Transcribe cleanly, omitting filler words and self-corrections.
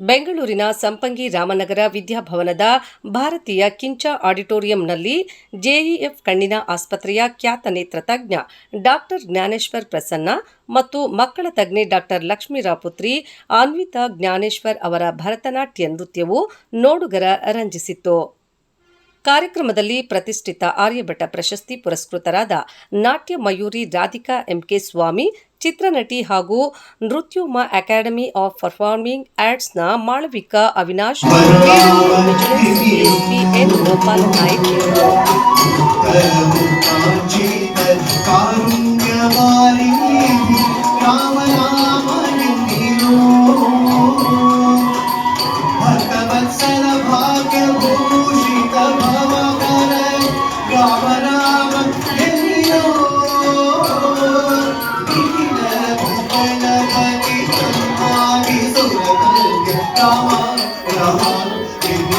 ಬೆಂಗಳೂರಿನ ಸಂಪಂಗಿ ರಾಮನಗರ ವಿದ್ಯಾಭವನದ ಭಾರತೀಯ ಕಿಂಚ ಆಡಿಟೋರಿಯಂನಲ್ಲಿ ಜೆಇಎಫ್ ಕಣ್ಣಿನ ಆಸ್ಪತ್ರೆಯ ಖ್ಯಾತ ನೇತ್ರ ತಜ್ಞ ಡಾಕ್ಟರ್ ಜ್ಞಾನೇಶ್ವರ್ ಪ್ರಸನ್ನ ಮತ್ತು ಮಕ್ಕಳ ತಜ್ಞೆ ಡಾಕ್ಟರ್ ಲಕ್ಷ್ಮೀರಾವ್ ಪುತ್ರಿ ಅನ್ವಿತಾ ಜ್ಞಾನೇಶ್ವರ್ ಅವರ ಭರತನಾಟ್ಯ ನೃತ್ಯವು ನೋಡುಗರ ರಂಜಿಸಿತ್ತು. ಕಾರ್ಯಕ್ರಮದಲ್ಲಿ ಪ್ರತಿಷ್ಠಿತ ಆರ್ಯಭಟ ಪ್ರಶಸ್ತಿ ಪುರಸ್ಕೃತರಾದ ನಾಟ್ಯ ಮಯೂರಿ ರಾಧಿಕಾ ಎಂಕೆ ಸ್ವಾಮಿ, ಚಿತ್ರನಟಿ ಹಾಗೂ ನೃತ್ಯೋಮ ಅಕಾಡೆಮಿ ಆಫ್ ಪರ್ಫಾರ್ಮಿಂಗ್ ಆರ್ಟ್ಸ್ನ ಮಾಳವಿಕಾ ಅವಿನಾಶ್, ಡಿಎಸ್ಪಿ ಎನ್ ಗೋಪಾಲ ನಾಯ್ಕ್ ಇದ್ದರು. Rama